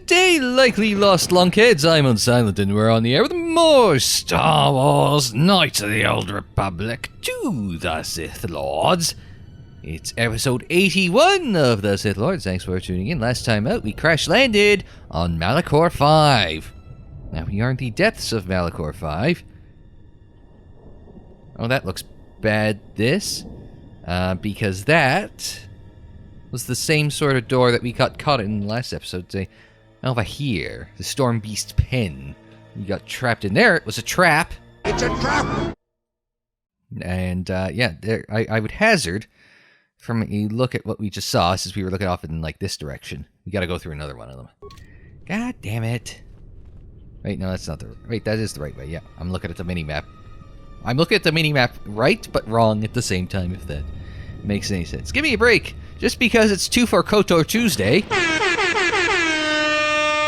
day, likely lost lunkheads. I'm Unsilent, and we're on the air with more Star Wars Knights of the Old Republic to the Sith Lords. It's episode 81 of the Sith Lords. Thanks for tuning in. Last time out, we crash-landed on Malachor V. Now, we are in the depths of Malachor V. Oh, that looks bad, because that was the same sort of door that we got caught in the last episode. Say, over here, the Storm Beast pen. You got trapped in there. It was a trap. It's a trap! And, yeah, there, I would hazard from a look at what we just saw, since we were looking off in, like, this direction. We gotta go through another one of them. God damn it. Wait, no, that's not the... Wait, that is the right way, yeah. I'm looking at the mini-map. I'm looking at the mini-map right, but wrong at the same time, if that makes any sense. Give me a break! Just because it's 2 for KOTOR Tuesday.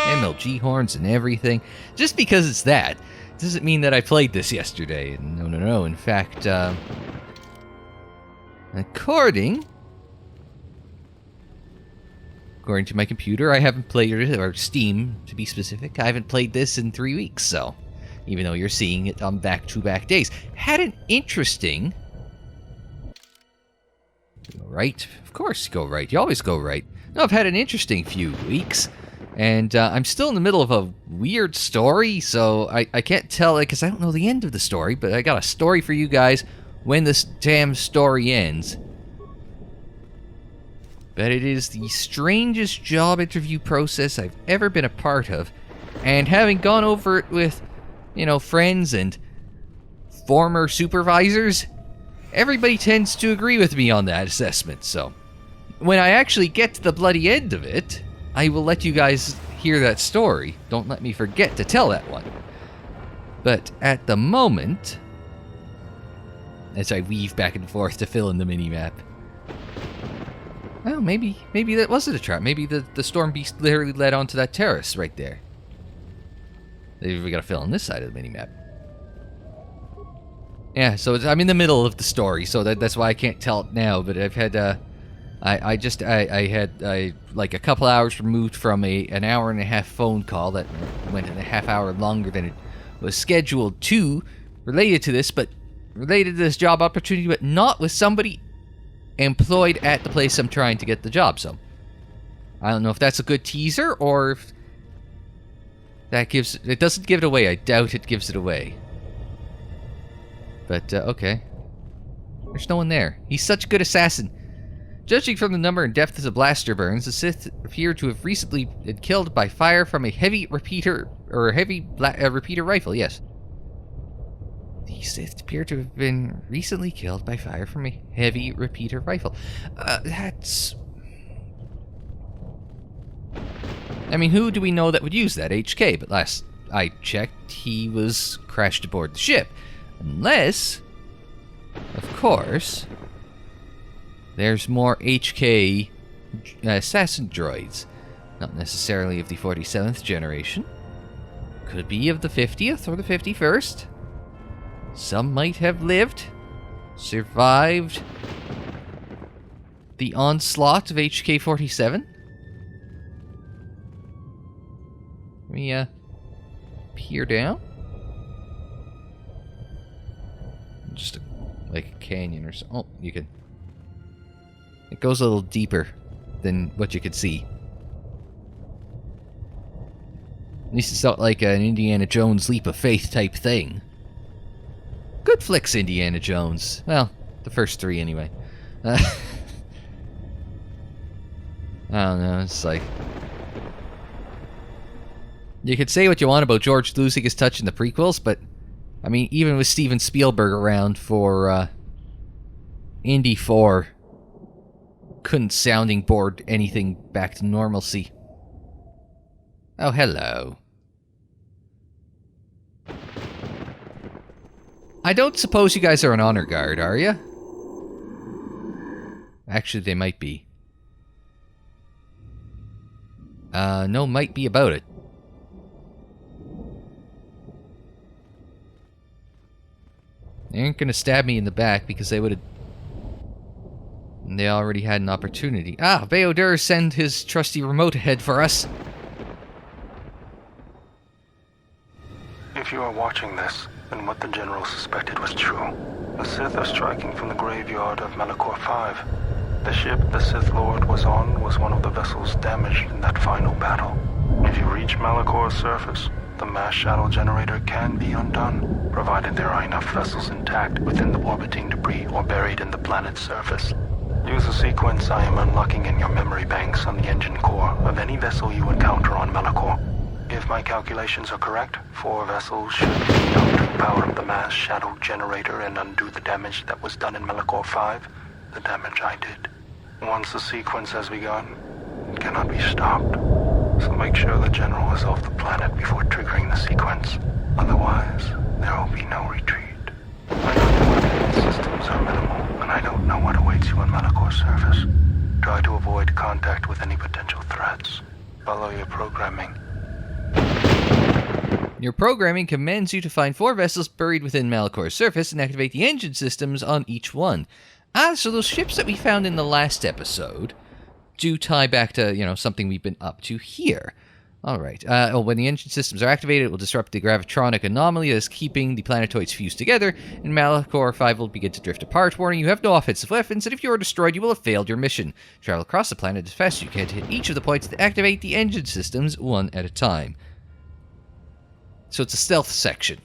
MLG horns and everything. Just because it's that doesn't mean that I played this yesterday. No. In fact, according to my computer, I haven't played it, or Steam to be specific, I haven't played this in 3 weeks, so even though you're seeing it on back-to-back days. Had an interesting... Go right? Of course you go right. You always go right. No, I've had an interesting few weeks, and I'm still in the middle of a weird story, so I can't tell it because I don't know the end of the story, but I got a story for you guys when this damn story ends. But it is the strangest job interview process I've ever been a part of, and having gone over it with, you know, friends and former supervisors, everybody tends to agree with me on that assessment, so when I actually get to the bloody end of it, I will let you guys hear that story. Don't let me forget to tell that one. But at the moment, as I weave back and forth to fill in the mini-map, well, maybe that wasn't a trap. Maybe the Storm Beast literally led onto that terrace right there. We gotta fill in this side of the mini-map. Yeah, so I'm in the middle of the story, so that's why I can't tell it now, but I've had, I had like a couple hours removed from an hour and a half phone call that went in a half hour longer than it was scheduled to, related to this job opportunity, but not with somebody employed at the place I'm trying to get the job, so I don't know if that's a good teaser, or if that it doesn't give it away. I doubt it gives it away. But, okay. There's no one there. He's such a good assassin. Judging from the number and depth of the blaster burns, the Sith appear to have recently been killed by fire from a heavy repeater rifle, yes. The Sith appear to have been recently killed by fire from a heavy repeater rifle. That's... I mean, who do we know that would use that? HK, but last I checked, he was crashed aboard the ship. Unless, of course, there's more HK assassin droids. Not necessarily of the 47th generation. Could be of the 50th or the 51st. Some might have lived, survived the onslaught of HK-47. Let me, peer down. Just like a canyon or so. Oh, you can... It goes a little deeper than what you could see. At least it's not like an Indiana Jones leap of faith type thing. Good flicks, Indiana Jones. Well, the first 3 anyway. I don't know, it's like... You could say what you want about George losing his touch in the prequels, but I mean, even with Steven Spielberg around for Indy 4, couldn't sounding board anything back to normalcy. Oh, hello. I don't suppose you guys are an honor guard, are you? Actually, they might be. No, might be about it. They aren't gonna stab me in the back because they would have... They already had an opportunity. Ah, Bayodur sent his trusty remote ahead for us. If you are watching this, then what the General suspected was true. The Sith are striking from the graveyard of Malachor V. The ship the Sith Lord was on was one of the vessels damaged in that final battle. If you reach Malachor's surface, the mass shadow generator can be undone, provided there are enough vessels intact within the orbiting debris or buried in the planet's surface. Use the sequence I am unlocking in your memory banks on the engine core of any vessel you encounter on Malachor. If my calculations are correct, 4 vessels should be enough to power up the mass shadow generator and undo the damage that was done in Malachor V, the damage I did. Once the sequence has begun, it cannot be stopped. So make sure the General is off the planet before triggering the sequence. Otherwise, there will be no retreat. I know your weapon systems are minimal, and I don't know what awaits you on Malachor's surface. Try to avoid contact with any potential threats. Follow your programming. Your programming commands you to find 4 vessels buried within Malachor's surface and activate the engine systems on each one. So those ships that we found in the last episode do tie back to, something we've been up to here. Alright. When the engine systems are activated, it will disrupt the gravitronic anomaly that is keeping the planetoids fused together, and Malachor V will begin to drift apart. Warning, you have no offensive weapons, and if you are destroyed, you will have failed your mission. Travel across the planet as fast as you can to hit each of the points to activate the engine systems one at a time. So it's a stealth section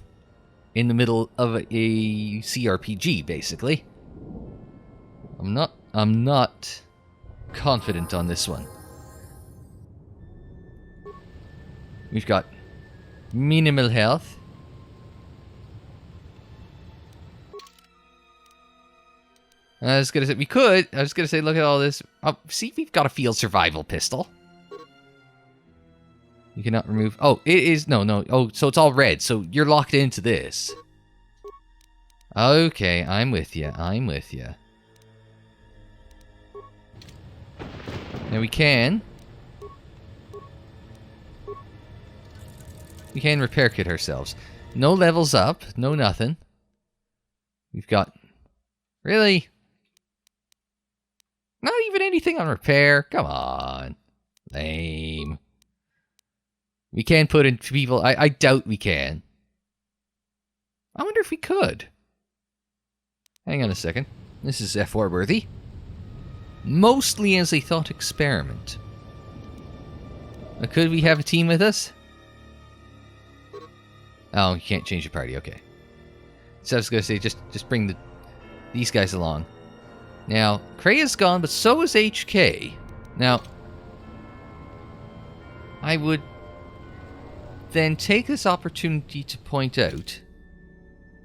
in the middle of a CRPG, basically. I'm not confident on this one. We've got minimal health. I was gonna say look at all this. Oh, see, we've got a field survival pistol. You cannot remove. Oh, it is no. Oh, so it's all red. So you're locked into this. Okay, I'm with you. Now we can repair kit ourselves. No levels up, no nothing. We've got... Really? Not even anything on repair? Come on. Lame. We can put in people... I doubt we can. I wonder if we could. Hang on a second. This is F4 worthy. Mostly as a thought experiment. Could we have a team with us? Oh, you can't change your party. Okay. So I was going to say, just bring these guys along. Now, Traya's gone, but so is HK. Now, I would then take this opportunity to point out...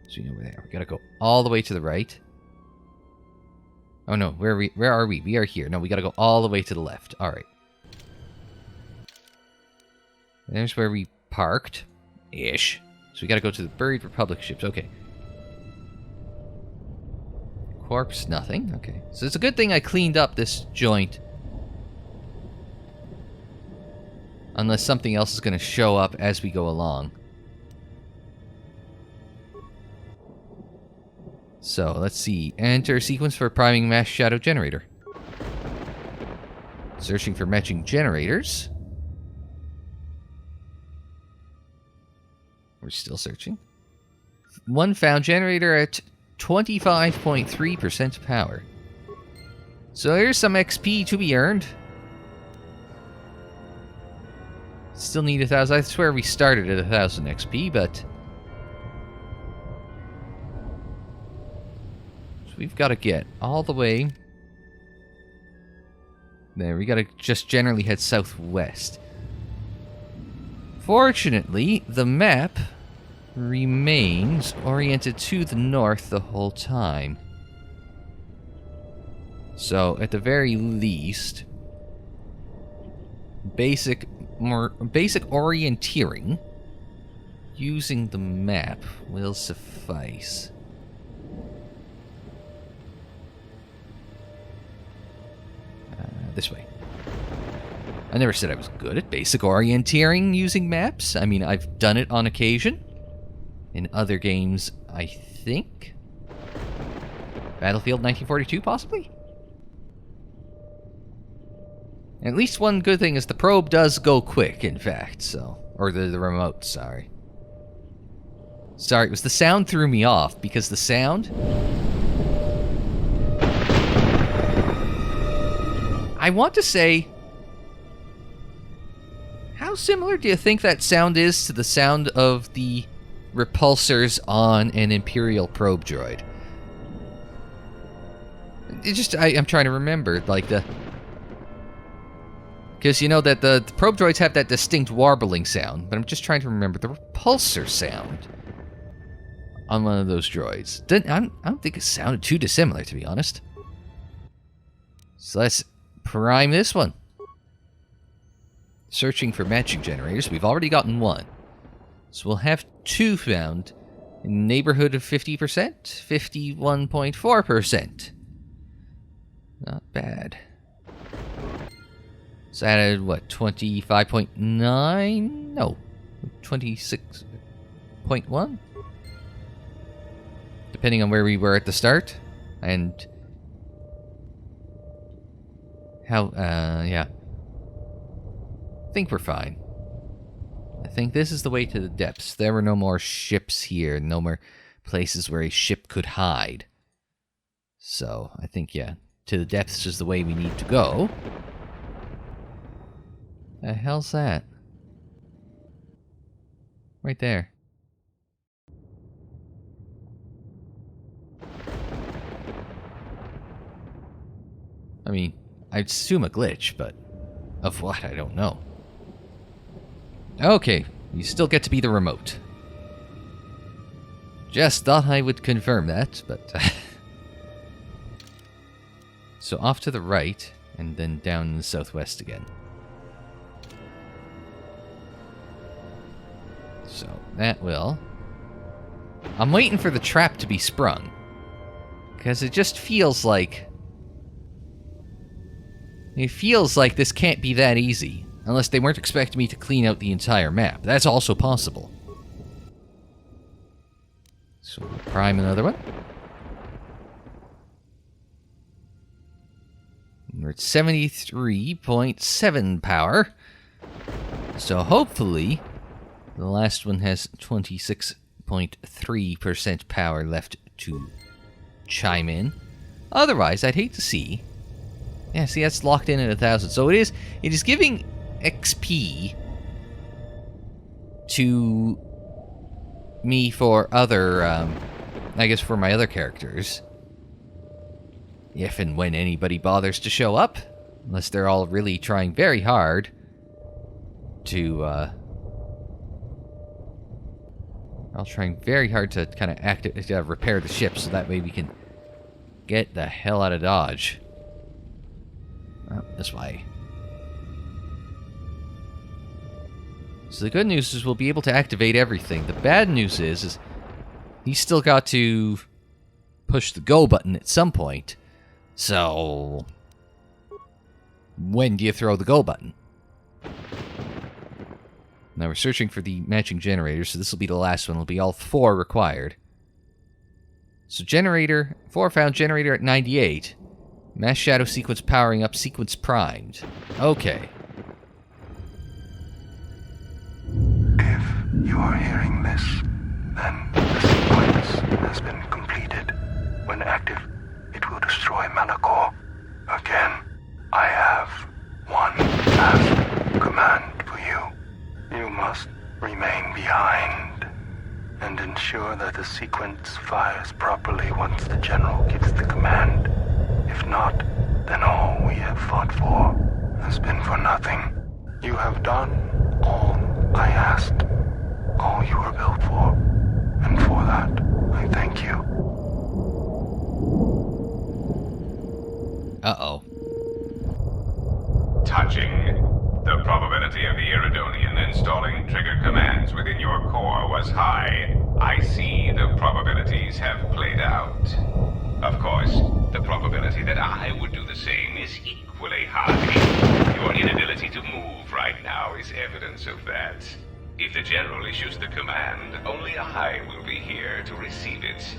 So, over there. We got to go all the way to the right. Oh no, where are we? We are here. No, we gotta go all the way to the left. Alright. There's where we parked. Ish. So we gotta go to the Buried Republic ships. Okay. Corpse, nothing. Okay. So it's a good thing I cleaned up this joint. Unless something else is gonna show up as we go along. So, let's see. Enter sequence for priming mass shadow generator. Searching for matching generators. We're still searching. One found generator at 25.3% power. So here's some XP to be earned. Still need 1,000. I swear we started at 1,000 XP, but... We've got to get all the way there. We got to just generally head southwest. Fortunately, the map remains oriented to the north the whole time. So, at the very least, basic orienteering using the map will suffice. This way. I never said I was good at basic orienteering using maps. I mean, I've done it on occasion. In other games, I think. Battlefield 1942, possibly? At least one good thing is the probe does go quick, in fact, so... Or the remote, sorry. Sorry, it was the sound threw me off, because the sound... I want to say... How similar do you think that sound is to the sound of the repulsors on an Imperial probe droid? It just, I'm trying to remember, like the... Because you know that the probe droids have that distinct warbling sound, but I'm just trying to remember the repulsor sound on one of those droids. I don't think it sounded too dissimilar, to be honest. So let's prime this one. Searching for matching generators. We've already gotten one. So we'll have two found in the neighborhood of 50%, 51.4%. Not bad. So added, what, 25.9? No, 26.1? Depending on where we were at the start. And how, yeah. I think we're fine. I think this is the way to the depths. There were no more ships here, no more places where a ship could hide. So, I think, yeah, to the depths is the way we need to go. The hell's that? Right there. I mean, I'd assume a glitch, but of what, I don't know. Okay, you still get to be the remote. Just thought I would confirm that, but... So off to the right, and then down in the southwest again. So, that will... I'm waiting for the trap to be sprung. Because it just feels like... It feels like this can't be that easy. Unless they weren't expecting me to clean out the entire map. That's also possible. So, we'll prime another one. We're at 73.7 power. So, hopefully... The last one has 26.3% power left to chime in. Otherwise, I'd hate to see... Yeah, see, that's locked in at 1,000. So it is giving XP to me for other, I guess for my other characters. If and when anybody bothers to show up. Unless they're all really trying very hard to, I'll trying very hard to kind of repair the ship so that way we can get the hell out of Dodge. Oh, this way. So the good news is we'll be able to activate everything. The bad news is he's still got to push the go button at some point. So when do you throw the go button? Now we're searching for the matching generator, so this will be the last one. It'll be all 4 required. So generator, 4 found, generator at 98. Mass shadow sequence powering up, sequence primed. Okay. If you are hearing this, then the sequence has been completed. When active, it will destroy Malachor. Again, I have one last command for you. You must remain behind and ensure that the sequence fires properly once the General gives the command. If not, then all we have fought for has been for nothing. You have done all I asked, all you were built for, and for that, I thank you. Uh-oh. Touching. The probability of the Iridonian installing trigger commands within your core was high. I see the probabilities have played out. Of course, the probability that I would do the same is equally high. Your inability to move right now is evidence of that. If the General issues the command, only I will be here to receive it.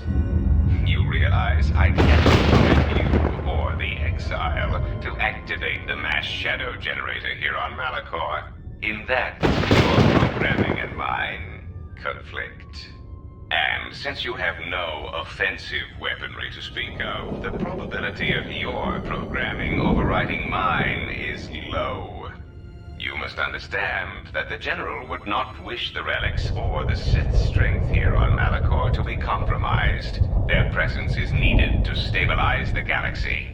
You realize I cannot permit you or the Exile to activate the mass shadow generator here on Malachor. In that, your programming and mine conflict. And since you have no offensive weaponry to speak of, the probability of your programming overriding mine is low. You must understand that the General would not wish the relics or the Sith strength here on Malachor to be compromised. Their presence is needed to stabilize the galaxy.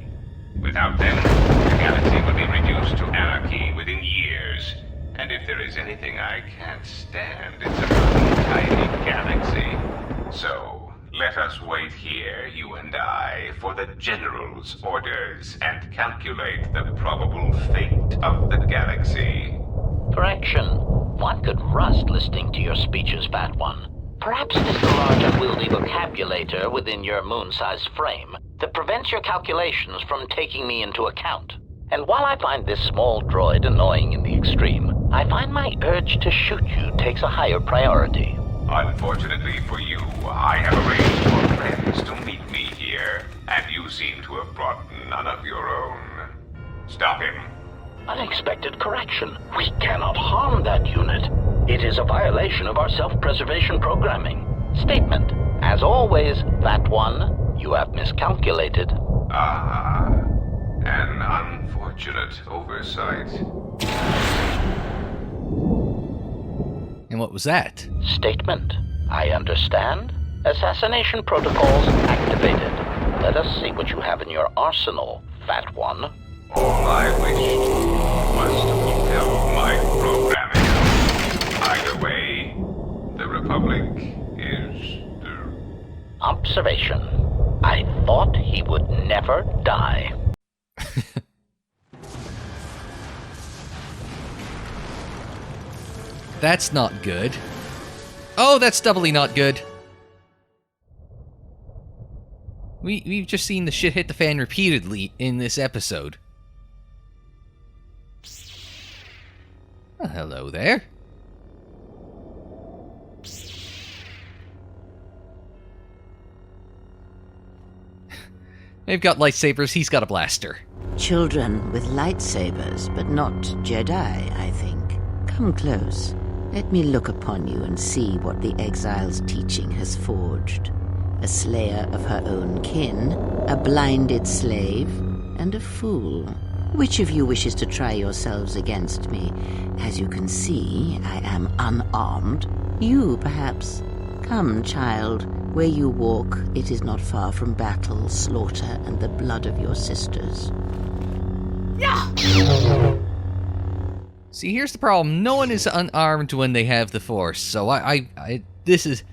Without them, the galaxy would be reduced to anarchy within years. And if there is anything I can't stand, it's a tiny galaxy. So, let us wait here, you and I, for the General's orders and calculate the probable fate of the galaxy. Correction. One could rust listening to your speeches, Fat One. Perhaps it is the large unwieldy vocabulator within your moon-sized frame that prevents your calculations from taking me into account. And while I find this small droid annoying in the extreme, I find my urge to shoot you takes a higher priority. Unfortunately for you, I have arranged for friends to meet me here, and you seem to have brought none of your own. Stop him. Unexpected correction. We cannot harm that unit. It is a violation of our self-preservation programming. Statement. As always, Fat One, you have miscalculated. Ah, an unfortunate oversight. And what was that? Statement. I understand. Assassination protocols activated. Let us see what you have in your arsenal, Fat One. All I wished was to fulfill my programming. Either way, the Republic is... Observation. I thought he would never die. That's not good. Oh, that's doubly not good. We've just seen the shit hit the fan repeatedly in this episode. Oh, hello there. They've got lightsabers, he's got a blaster. Children with lightsabers, but not Jedi, I think. Come close. Let me look upon you and see what the Exile's teaching has forged. A slayer of her own kin, a blinded slave, and a fool. Which of you wishes to try yourselves against me? As you can see, I am unarmed. You, perhaps. Come, child. Where you walk, it is not far from battle, slaughter, and the blood of your sisters. See, here's the problem. No one is unarmed when they have the Force, so this is...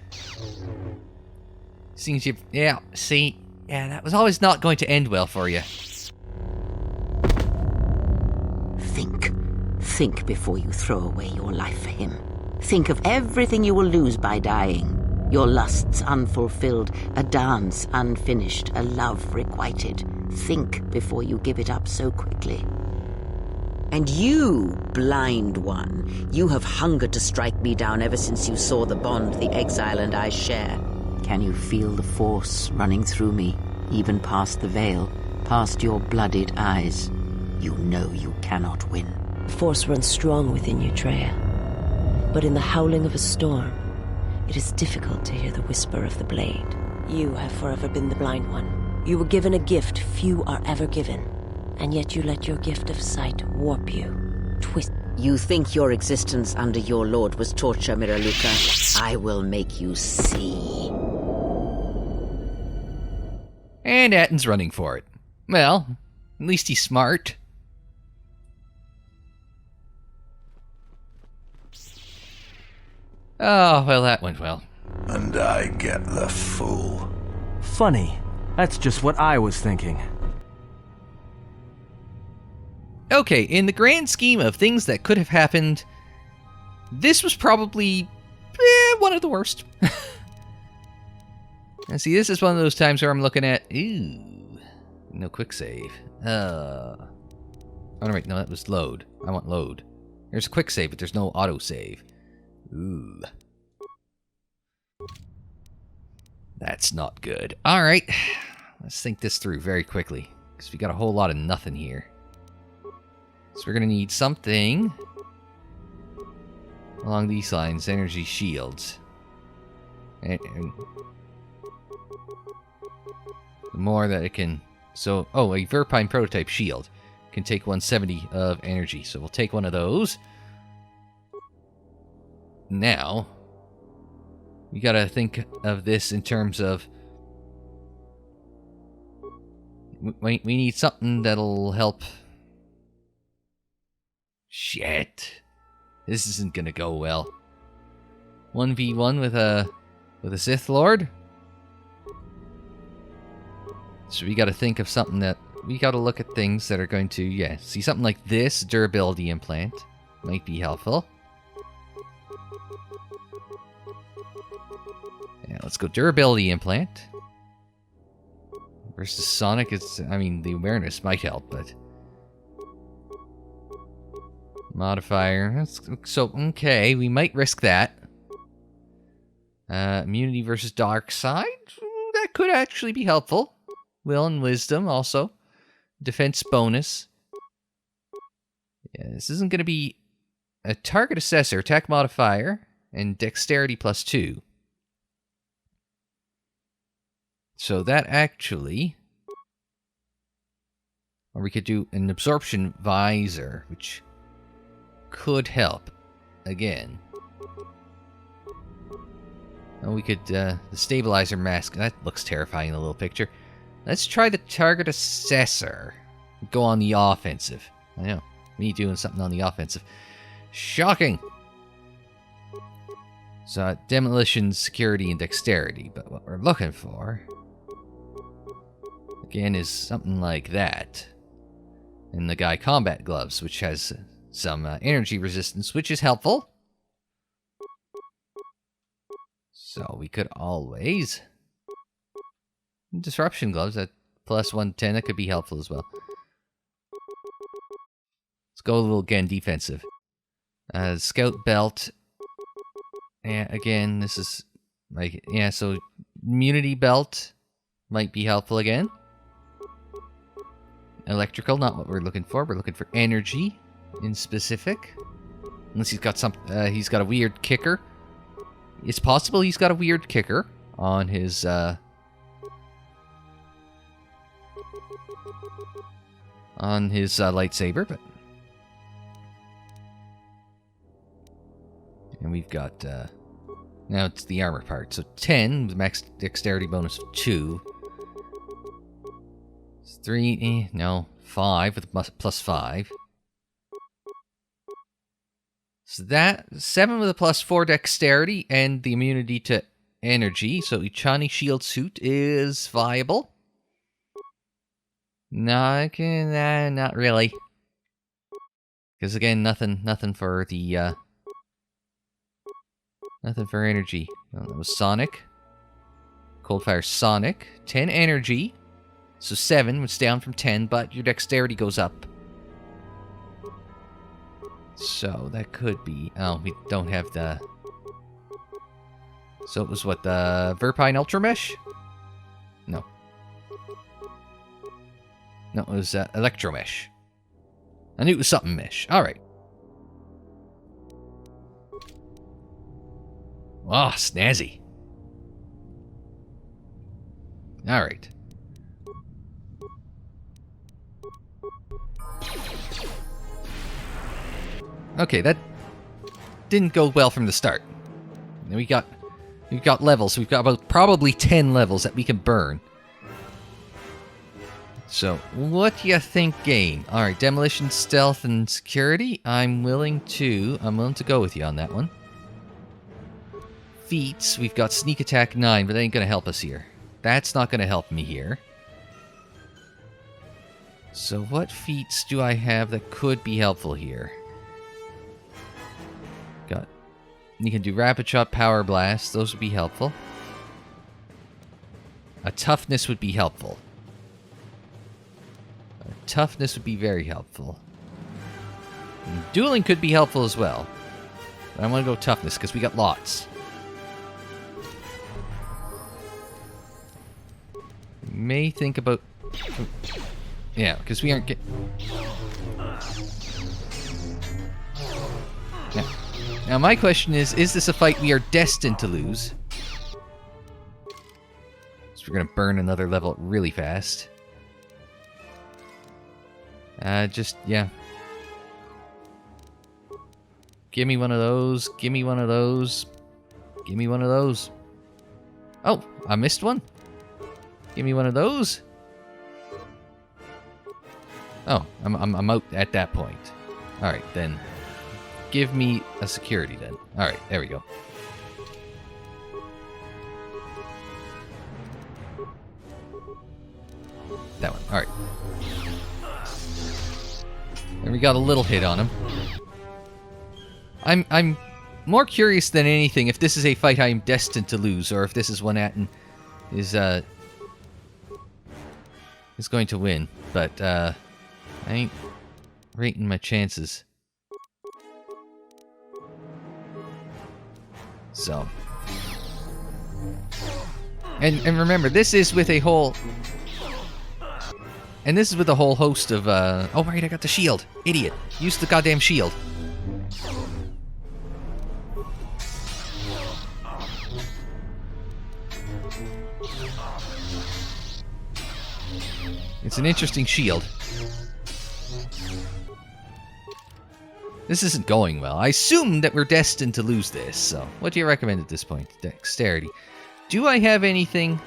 Seems you... Yeah, see... Yeah, that was always not going to end well for you. Think before you throw away your life for him. Think of everything you will lose by dying. Your lusts unfulfilled, a dance unfinished, a love requited. Think before you give it up so quickly. And you, blind one, you have hungered to strike me down ever since you saw the bond the Exile and I share. Can you feel the Force running through me, even past the veil, past your blooded eyes? You know you cannot win. The Force runs strong within you, Traya. But in the howling of a storm, it is difficult to hear the whisper of the blade. You have forever been the blind one. You were given a gift few are ever given, and yet you let your gift of sight warp you, twist. You think your existence under your lord was torture, Miraluka? I will make you see. And Atton's running for it. Well, at least he's smart. Oh, well, that went well. And I get the fool. Funny. That's just what I was thinking. Okay, in the grand scheme of things that could have happened, this was probably one of the worst. And see, this is one of those times where I'm looking at, ooh, no quick save. Oh, no, wait, no, that was load. I want load. There's a quick save, but there's no auto save. Ooh. That's not good. Alright, let's think this through very quickly, because we got a whole lot of nothing here. So we're going to need something along these lines, energy shields. And the more that it can... So, oh, a Verpine prototype shield can take 170 of energy. So we'll take one of those. Now, we gotta think of this in terms of... We need something that'll help... Shit. This isn't gonna go well. 1v1 with a Sith Lord? So we gotta think of something that... We gotta look at things that are going to... Yeah, see something like this durability implant might be helpful. Yeah, let's go durability implant. Versus Sonic, it's... I mean, the awareness might help, but... Modifier. So, okay, we might risk that. Immunity versus dark side? That could actually be helpful. Will and wisdom, also. Defense bonus. Yeah, this isn't going to be a target assessor, attack modifier, and dexterity +2. So that actually... Or we could do an absorption visor, which could help. Again. And we could, the stabilizer mask. That looks terrifying in the little picture. Let's try the target assessor. Go on the offensive. I know. Me doing something on the offensive. Shocking! So, demolition, security, and dexterity. But what we're looking for... Again, is something like that. And the guy combat gloves, which has some energy resistance, which is helpful. So we could always... Disruption gloves at +110, that could be helpful as well. Let's go a little, again, defensive. Scout belt. Yeah, again, this is... like, yeah, so immunity belt might be helpful again. Electrical, not what we're looking for. We're looking for energy in specific. Unless he's got he's got a weird kicker. It's possible he's got a weird kicker on his, lightsaber, but... And we've got, now it's the armor part. So 10 with max dexterity bonus of 2. 3, no, 5 with +5. So that, 7 with a +4 dexterity and the immunity to energy. So Ichani shield suit is viable. No, not really. Because again, nothing for the, nothing for energy. Oh, that was Sonic. Coldfire Sonic. 10 energy. So 7, it's down from 10, but your dexterity goes up. So that could be... Oh, we don't have the... So it was what, the Verpine Ultra Mesh? No. No, it was Electro Mesh. I knew it was something mesh. Alright. Oh, snazzy. Alright. Okay, that didn't go well from the start. And we've got levels. We've got about probably 10 levels that we can burn. So, what do you think, game? Alright, demolition, stealth, and security. I'm willing to go with you on that one. Feats, we've got sneak attack 9, but that ain't gonna help us here. That's not gonna help me here. So what feats do I have that could be helpful here? You can do Rapid Shot, Power Blast. Those would be helpful. A Toughness would be helpful. Toughness would be very helpful. And dueling could be helpful as well. But I want to go Toughness because we got lots. May think about... Yeah, because we aren't getting... Now, my question is this a fight we are destined to lose? So we're gonna burn another level really fast. Yeah. Give me one of those. Give me one of those. Give me one of those. Oh, I missed one. Give me one of those. Oh, I'm out at that point. All right, then. Give me a security then. All right, there we go. That one. All right. And we got a little hit on him. I'm more curious than anything if this is a fight I am destined to lose, or if this is one Atten is going to win. But I ain't rating my chances. So, and remember, this is with a whole. And this is with a whole host of, oh right, I got the shield. Idiot. Use the goddamn shield. It's an interesting shield. This isn't going well. I assume that we're destined to lose this, so what do you recommend at this point? Dexterity. Do I have anything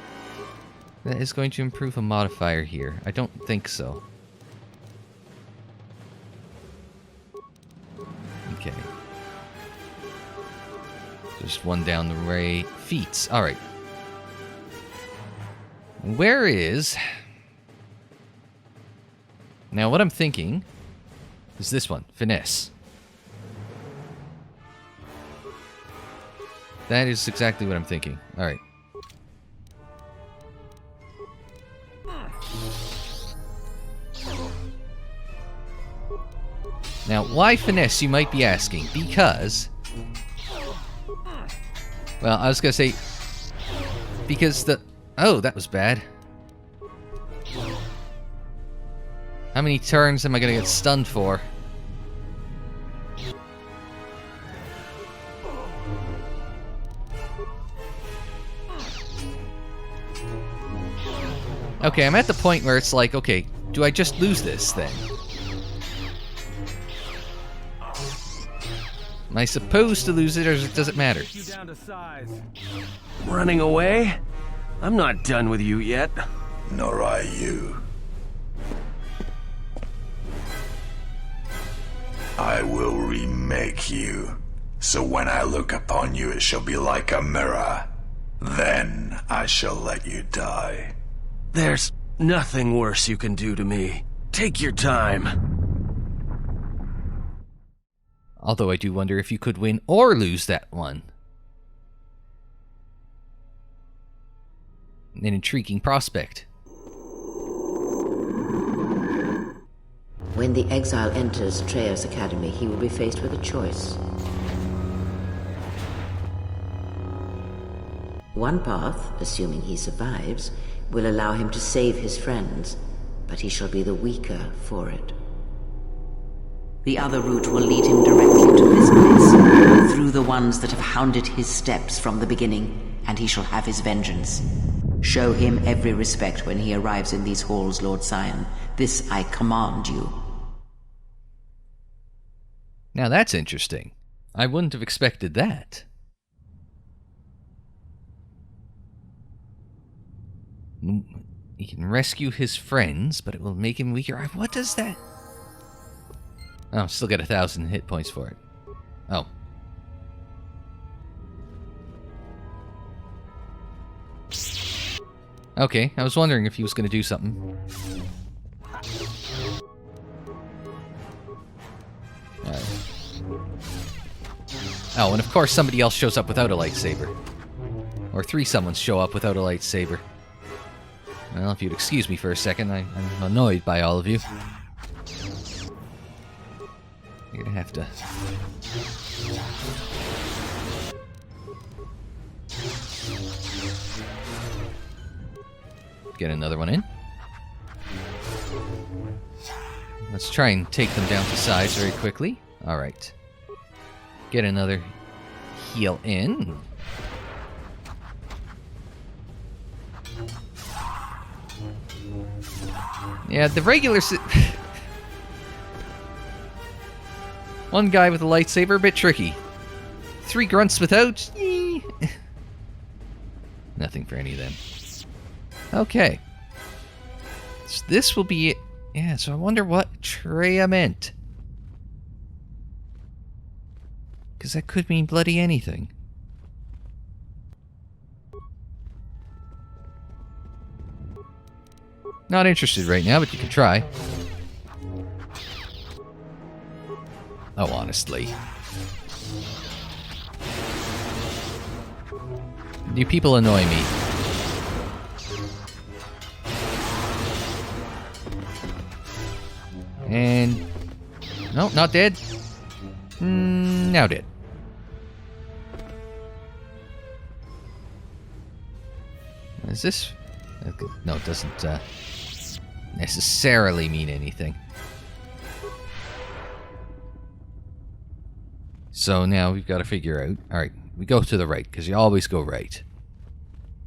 that is going to improve a modifier here? I don't think so. Okay. Just one down the way. Feats. Alright. Where is... Now, what I'm thinking is this one. Finesse. That is exactly what I'm thinking. Alright. Now, why finesse, you might be asking? Because... Well, I was gonna say... Because the... Oh, that was bad. How many turns am I gonna get stunned for? Okay, I'm at the point where it's like, okay, do I just lose this then? Am I supposed to lose it, or does it matter? Running away? I'm not done with you yet. Nor are you. I will remake you, so when I look upon you it shall be like a mirror. Then I shall let you die. There's nothing worse you can do to me. Take your time. Although I do wonder if you could win or lose that one. An intriguing prospect. When the Exile enters Trayus Academy, he will be faced with a choice. One path, assuming he survives, will allow him to save his friends, but he shall be the weaker for it. The other route will lead him directly to this place, through the ones that have hounded his steps from the beginning, and he shall have his vengeance. Show him every respect when he arrives in these halls, Lord Sion. This I command you. Now that's interesting. I wouldn't have expected that. He can rescue his friends, but it will make him weaker. What does that... Oh, still got 1,000 hit points for it. Oh. Okay, I was wondering if he was going to do something. Alright. Oh, and of course somebody else shows up without a lightsaber. Or 3 summons show up without a lightsaber. Well, if you'd excuse me for a second, I'm annoyed by all of you. You're gonna have to... Get another one in. Let's try and take them down to size very quickly. Alright. Get another heal in. Yeah, the regular... One guy with a lightsaber, a bit tricky. 3 grunts without... Nothing for any of them. Okay. So this will be it. Yeah, so I wonder what Traya meant. Because that could mean bloody anything. Not interested right now, but you can try. Oh, honestly. You people annoy me. And... No, not dead. Now dead. Is this... Okay. No, it doesn't necessarily mean anything. So now we've got to figure out... Alright, we go to the right, because you always go right.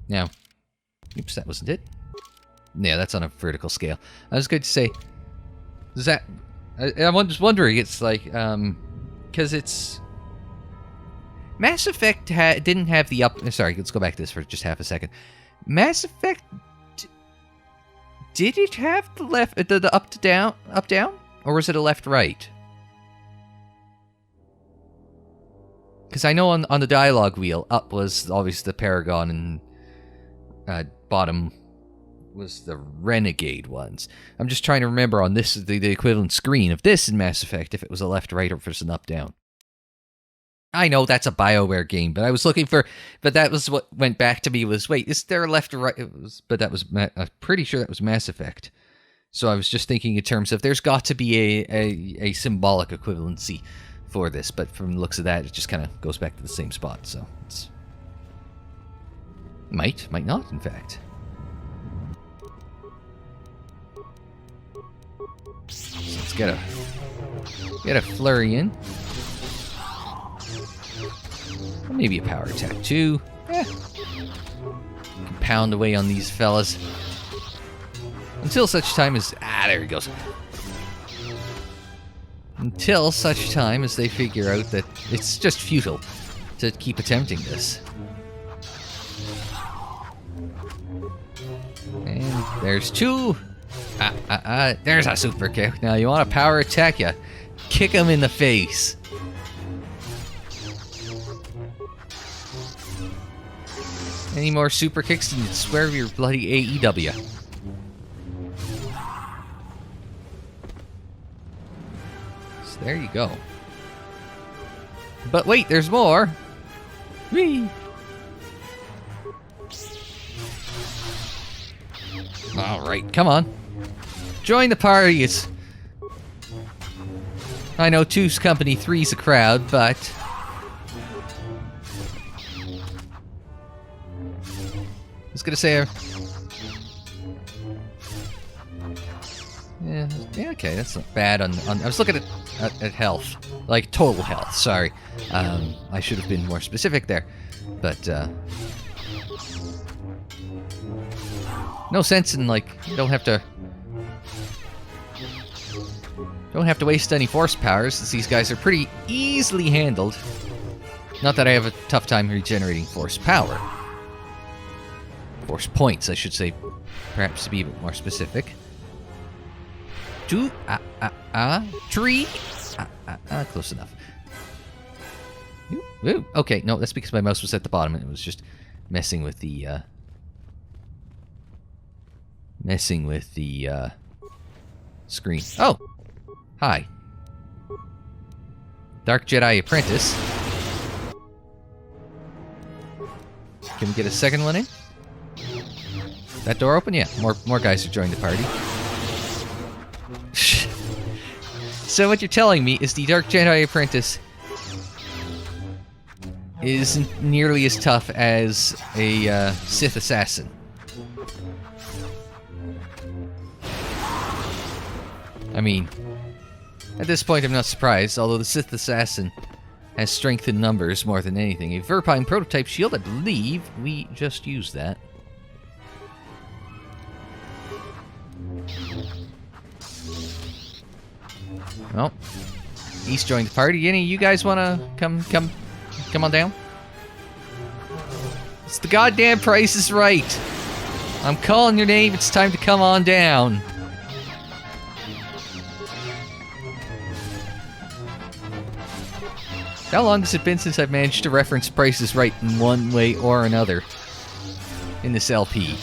Now... Oops, that wasn't it. Yeah, that's on a vertical scale. I was going to say... Does that... I'm just wondering, it's like... Because it's... Mass Effect didn't have the up... Sorry, let's go back to this for just half a second. Mass Effect... Did it have the left... The up to down? Up down? Or was it a left right? Because I know on the dialogue wheel, up was always the Paragon and bottom was the Renegade ones. I'm just trying to remember on this, the equivalent screen of this in Mass Effect, if it was a left-right or if it was an up-down. I know that's a BioWare game, but I was looking for... But that was what went back to me was, wait, is there a left or right? But that was... I'm pretty sure that was Mass Effect. So I was just thinking in terms of there's got to be a symbolic equivalency for this, but from the looks of that, it just kind of goes back to the same spot, so it's... Might not, in fact. So let's get a flurry in. Maybe a power attack, too. Can pound away on these fellas. Until such time as... there he goes. Until such time as they figure out that it's just futile to keep attempting this. And there's 2. There's a super kick. Now you want a power attack, you kick him in the face. Any more super kicks and you'd swear your bloody AEW. There you go. But wait, there's more. Whee! Alright, come on. Join the party. It's... I know 2's company, 3's a crowd, but... I was gonna say... Yeah, okay, that's not bad on I was looking at health. Like, total health, sorry. I should have been more specific there. But, no sense in, like, you don't have to waste any force powers, since these guys are pretty easily handled. Not that I have a tough time regenerating force power. Force points, I should say, perhaps to be a bit more specific. 2, 3, close enough. Ooh, okay, no, that's because my mouse was at the bottom and it was just messing with the screen. Oh, hi. Dark Jedi Apprentice. Can we get a second one in? That door open? Yeah, more guys are joining the party. So what you're telling me is the Dark Jedi Apprentice isn't nearly as tough as a Sith Assassin. I mean, at this point I'm not surprised, although the Sith Assassin has strength in numbers more than anything. A Verpine prototype shield, I believe we just used that. Oh. East joined the party. Any of you guys want to come on down? It's the goddamn Price is Right. I'm calling your name. It's time to come on down. How long has it been since I've managed to reference Price is Right in one way or another in this LP?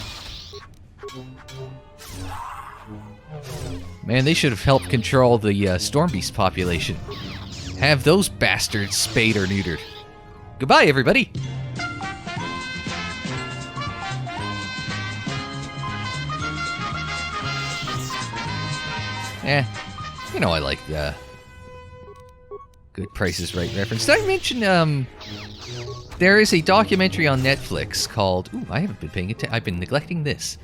Man, they should have helped control the Stormbeast population. Have those bastards spayed or neutered. Goodbye, everybody! You know I like the good Price is Right reference. Did I mention, there is a documentary on Netflix called... Ooh, I haven't been paying attention. I've been neglecting this.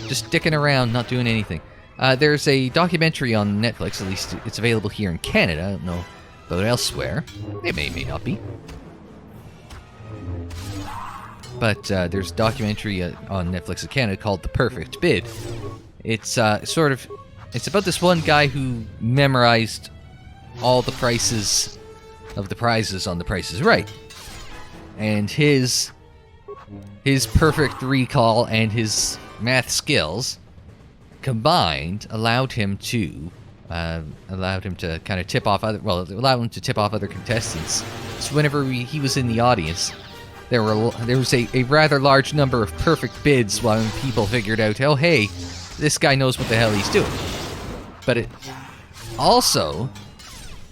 Just dicking around, not doing anything. There's a documentary on Netflix, at least it's available here in Canada. I don't know about elsewhere. It may not be. But there's a documentary on Netflix in Canada called The Perfect Bid. It's it's about this one guy who memorized all the prices of the prizes on The Price is Right. And his perfect recall and his math skills combined allowed him to kind of tip off allowed him to tip off other contestants. So whenever he was in the audience, there was a rather large number of perfect bids while people figured out, oh hey, this guy knows what the hell he's doing. But it also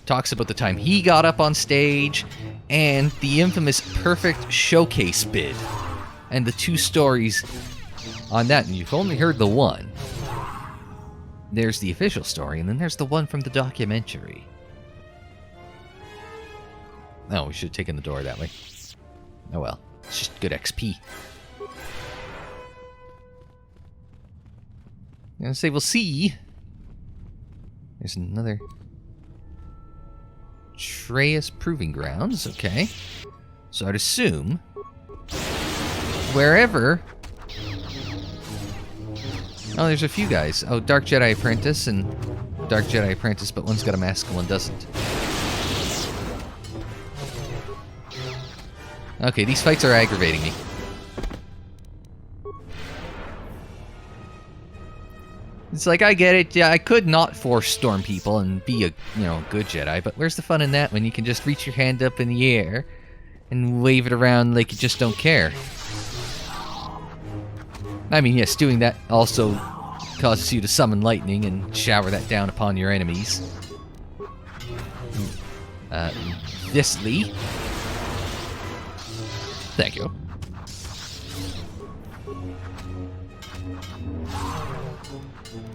talks about the time he got up on stage and the infamous perfect showcase bid. And the two stories on that, and you've only heard the one. There's the official story, and then there's the one from the documentary. Oh, we should have taken the door that way. Oh well, it's just good XP. I'm gonna say we'll see. There's another Trayus Proving Grounds, okay. So I'd assume wherever... Oh, there's a few guys. Oh, Dark Jedi Apprentice and Dark Jedi Apprentice, but one's got a mask and one doesn't. Okay, these fights are aggravating me. It's like, I get it, yeah, I could not force storm people and be a, good Jedi, but where's the fun in that when you can just reach your hand up in the air and wave it around like you just don't care? I mean, yes, doing that also causes you to summon lightning and shower that down upon your enemies. Thisly. Thank you.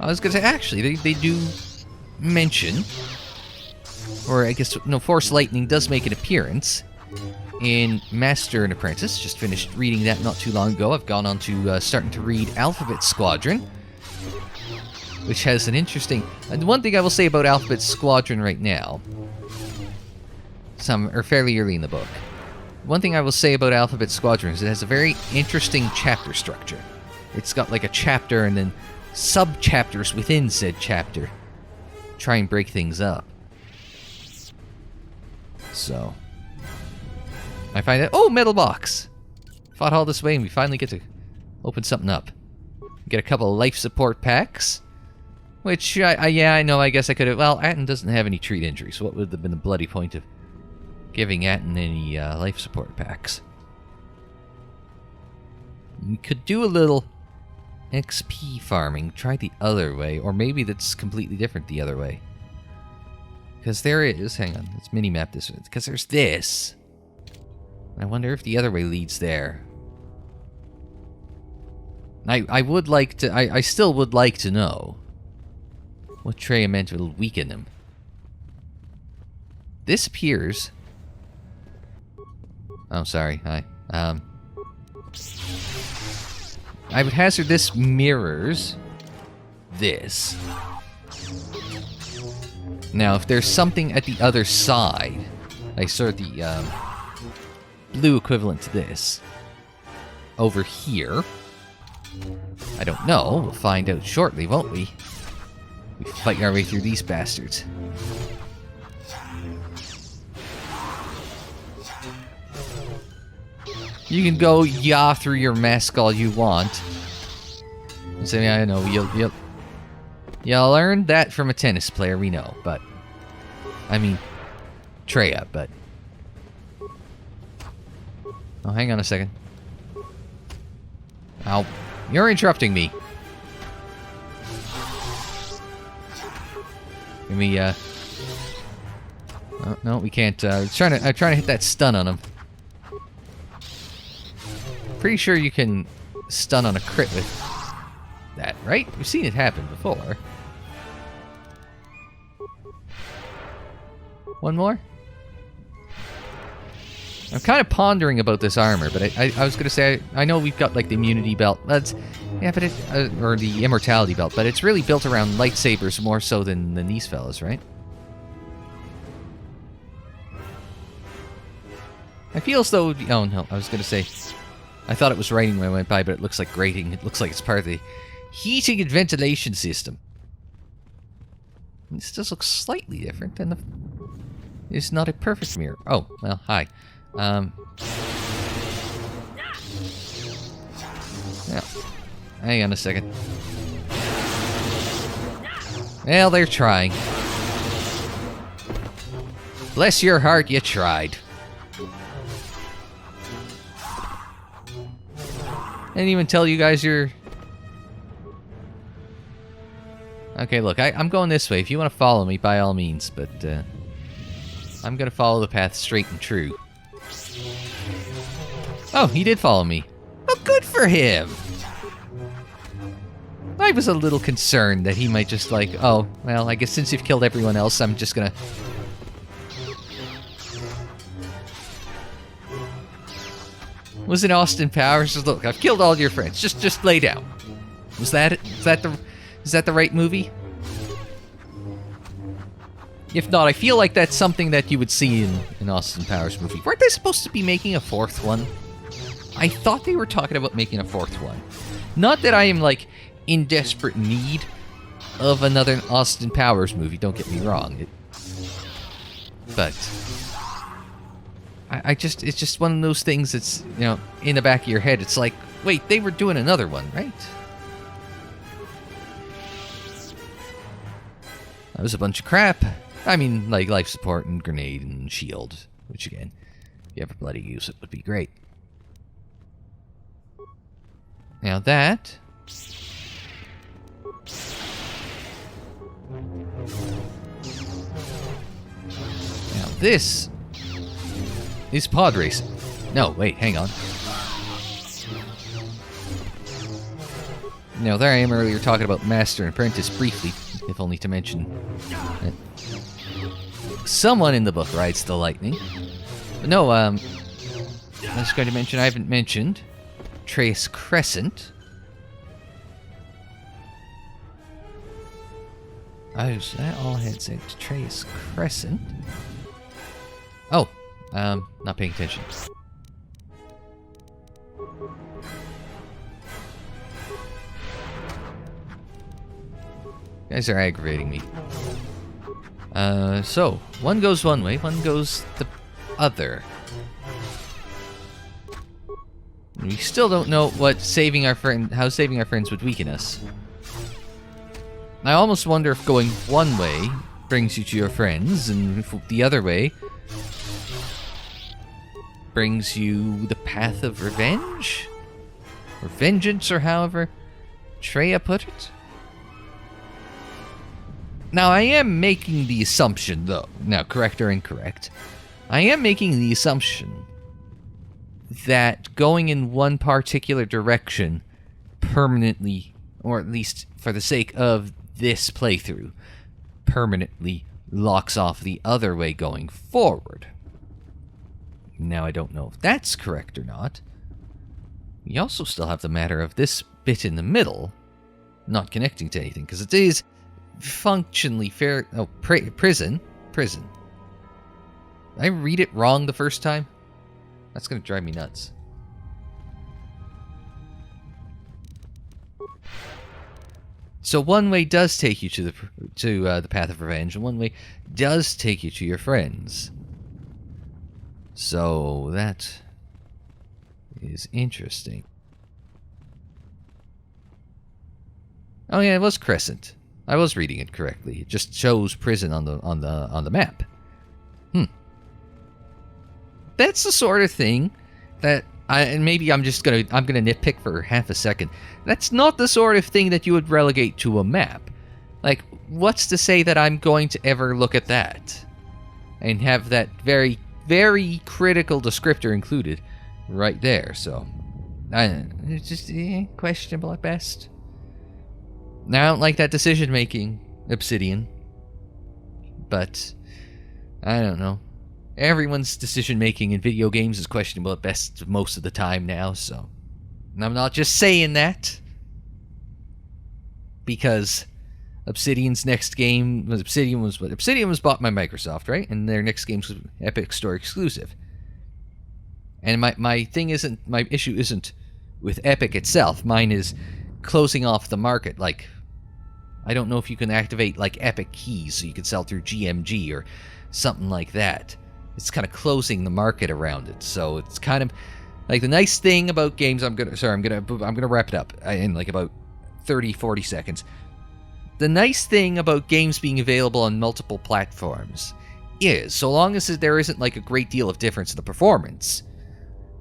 I was gonna say, actually, they do mention, or I guess, no, Force Lightning does make an appearance in Master and Apprentice. Just finished reading that not too long ago. I've gone on to starting to read Alphabet Squadron, which has an interesting... the one thing I will say about Alphabet Squadron right now, fairly early in the book, one thing I will say about Alphabet Squadron is it has a very interesting chapter structure. It's got like a chapter and then sub-chapters within said chapter. Try and break things up. So... I find that... Oh, metal box! Fought all this way and we finally get to open something up. Get a couple of life support packs. Which, I know, I guess I could have... Well, Atton doesn't have any treat injuries, so what would have been the bloody point of giving Atton any life support packs? We could do a little XP farming. Try the other way, or maybe that's completely different the other way. Because there is... Hang on, let's mini-map this. Because there's this... I wonder if the other way leads there. I would like to... I still would like to know what Traya meant will weaken him. This appears... Oh, sorry. Hi. I would hazard this mirrors this. Now, if there's something at the other side, like sort of the blue equivalent to this, over here, I don't know. We'll find out shortly, won't we? We fight our way through these bastards. You can go yaw through your mask all you want. So, yeah, I know you'll learn that from a tennis player, we know, but I mean Traya, but oh, hang on a second. Ow. You're interrupting me. Give me oh, no, we can't I'm trying to hit that stun on him. Pretty sure you can stun on a crit with that, right? We've seen it happen before. One more? I'm kind of pondering about this armor, but I was going to say, I know we've got like the immunity belt, yeah, but or the immortality belt, but it's really built around lightsabers more so than these fellas, right? I feel as though, oh no, I was going to say, I thought it was writing when I went by, but it looks like grating. It looks like it's part of the heating and ventilation system. This does look slightly different than the... It's not a perfect mirror. Oh, well, hi. Yeah. Hang on a second. Well, they're trying. Bless your heart, you tried. I didn't even tell you guys you're... Okay, look, I'm going this way. If you want to follow me, by all means, but I'm going to follow the path straight and true. Oh, he did follow me. Oh, good for him! I was a little concerned that he might just like, oh, well, I guess since you've killed everyone else, I'm just gonna... Was it Austin Powers? Look, I've killed all your friends. Just lay down. Was that it? Is that the right movie? If not, I feel like that's something that you would see in an Austin Powers movie. Weren't they supposed to be making a fourth one? I thought they were talking about making a fourth one. Not that I am, like, in desperate need of another Austin Powers movie, don't get me wrong. But... it's just one of those things that's, you know, in the back of your head. It's like, wait, they were doing another one, right? That was a bunch of crap. I mean, like life support and grenade and shield, which again, if you ever bloody use it, would be great. Now that... Now this... is pod racing. No, wait, hang on. Now, there I am earlier talking about Master and Apprentice briefly, if only to mention that someone in the book rides the lightning. But no, I was going to mention, I haven't mentioned Trayus Crescent. Oh, is that all I had said? Trayus Crescent? Oh. Not paying attention. You guys are aggravating me. So, one goes one way, one goes the other. We still don't know what saving our how saving our friends would weaken us. I almost wonder if going one way brings you to your friends, and if the other way brings you the path of revenge? Or vengeance, or however Traya put it? Now, I am making the assumption, though, now, correct or incorrect, I am making the assumption that going in one particular direction permanently, or at least for the sake of this playthrough, permanently locks off the other way going forward. Now, I don't know if that's correct or not. We also still have the matter of this bit in the middle not connecting to anything, because it is functionally fair... Oh, prison. Prison. Did I read it wrong the first time? That's going to drive me nuts. So one way does take you to the path of revenge, and one way does take you to your friends. So that is interesting. Oh yeah, it was Crescent. I was reading it correctly. It just shows prison on the map. That's the sort of thing that and maybe I'm gonna nitpick for half a second. That's not the sort of thing that you would relegate to a map. Like, what's to say that I'm going to ever look at that and have that very, very critical descriptor included right there? So, it's just questionable at best. Now, I don't like that decision making, Obsidian. But I don't know. Everyone's decision-making in video games is questionable at best most of the time now, so... And I'm not just saying that. Because Obsidian's next game... Obsidian was bought by Microsoft, right? And their next game was Epic Store exclusive. And my issue isn't with Epic itself. Mine is closing off the market. Like, I don't know if you can activate, like, Epic keys so you can sell through GMG or something like that. It's kind of closing the market around it. So it's kind of like the nice thing about games. I'm gonna wrap it up in like about 30-40 seconds. The nice thing about games being available on multiple platforms is, so long as there isn't like a great deal of difference in the performance,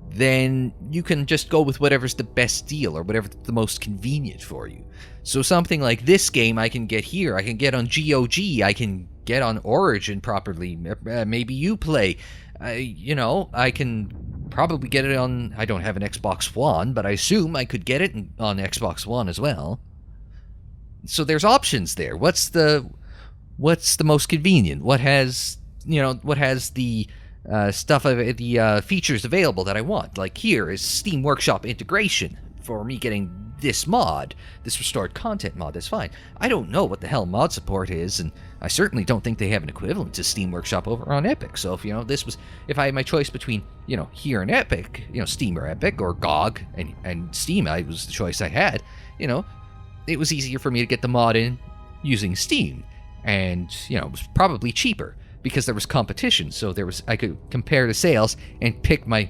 then you can just go with whatever's the best deal or whatever's the most convenient for you. So something like this game I can get here, I can get on GOG, I can get on Origin properly, maybe you play, I can probably get it on, I don't have an Xbox One, but I assume I could get it on Xbox One as well. So there's options there. What's the most convenient? What has the stuff of the features available that I want? Like here is Steam Workshop integration for me getting this mod, this restored content mod. That's fine. I don't know what the hell mod support is, and I certainly don't think they have an equivalent to Steam Workshop over on Epic. So if I had my choice between here and Epic, Steam or Epic or GOG and Steam, I was the choice I had. It was easier for me to get the mod in using Steam, and it was probably cheaper because there was competition. So I could compare the sales and pick my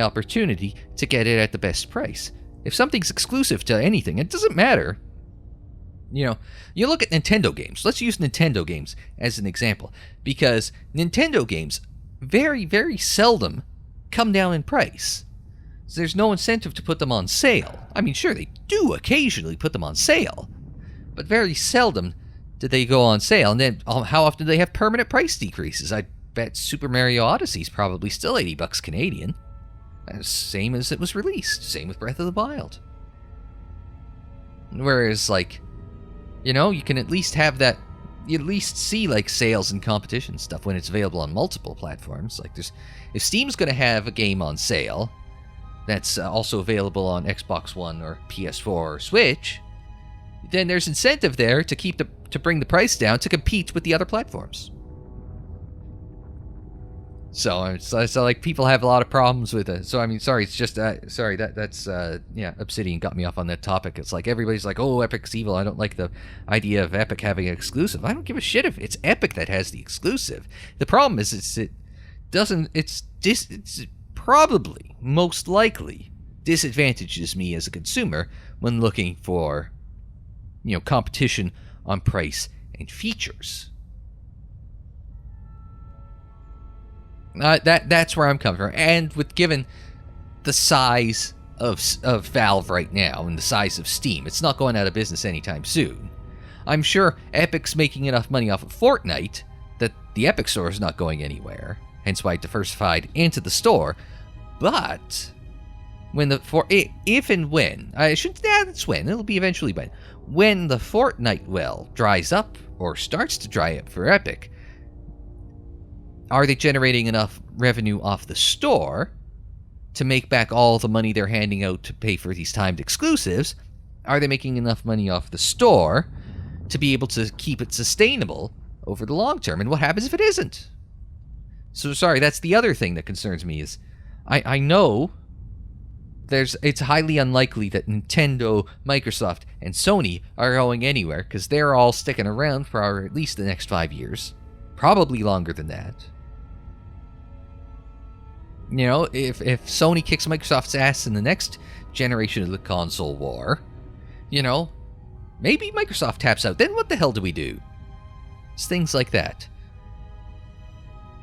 opportunity to get it at the best price. If something's exclusive to anything, it doesn't matter. You look at Nintendo games. Let's use Nintendo games as an example, because Nintendo games very, very seldom come down in price. So there's no incentive to put them on sale. I mean, sure, they do occasionally put them on sale, but very seldom do they go on sale. And then how often do they have permanent price decreases? I bet Super Mario Odyssey is probably still $80 Canadian. Same as it was released. Same with Breath of the Wild. Whereas, you can at least have that. You at least see sales and competition stuff when it's available on multiple platforms. If Steam's going to have a game on sale that's also available on Xbox One or PS4 or Switch, then there's incentive there to bring the price down to compete with the other platforms. So people have a lot of problems with it. So sorry, it's just that's Obsidian got me off on that topic. It's like everybody's like, oh, Epic's evil. I don't like the idea of Epic having an exclusive. I don't give a shit if it's Epic that has the exclusive. The problem is it's probably most likely disadvantages me as a consumer when looking for competition on price and features. That's where I'm coming from. And given the size of Valve right now and the size of Steam, it's not going out of business anytime soon. I'm sure Epic's making enough money off of Fortnite that the Epic Store is not going anywhere. Hence why it diversified into the store. But if and when, that's when, it'll be eventually when the Fortnite well dries up or starts to dry up for Epic, are they generating enough revenue off the store to make back all the money they're handing out to pay for these timed exclusives? Are they making enough money off the store to be able to keep it sustainable over the long term? And what happens if it isn't? So sorry, that's the other thing that concerns me is I know it's highly unlikely that Nintendo, Microsoft, and Sony are going anywhere, because they're all sticking around for at least the next 5 years. Probably longer than that. You know, if Sony kicks Microsoft's ass in the next generation of the console war, you know, maybe Microsoft taps out. Then what the hell do we do? It's things like that.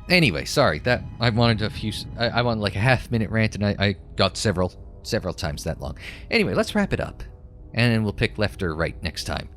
Anyway, sorry, that I wanted I wanted like a half-minute rant, and I got several times that long. Anyway, let's wrap it up, and then we'll pick left or right next time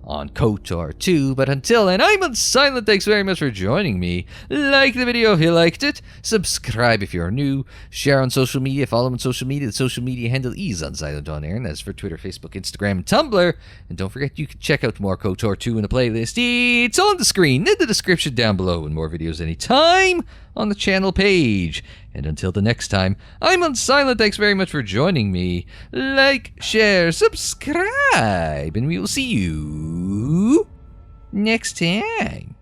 on KOTOR 2. But until then, I'm Unsilent. Thanks very much for joining me. Like the video if you liked it. Subscribe if you're new. Share on social media. Follow on social media. The social media handle is Unsilent on air, and that's for Twitter, Facebook, Instagram, and Tumblr. And don't forget, you can check out more KOTOR 2 in the playlist. It's on the screen, in the description down below, and more videos anytime on the channel page. And until the next time, I'm Unsilent. Thanks very much for joining me. Like, share, subscribe, and we will see you next time.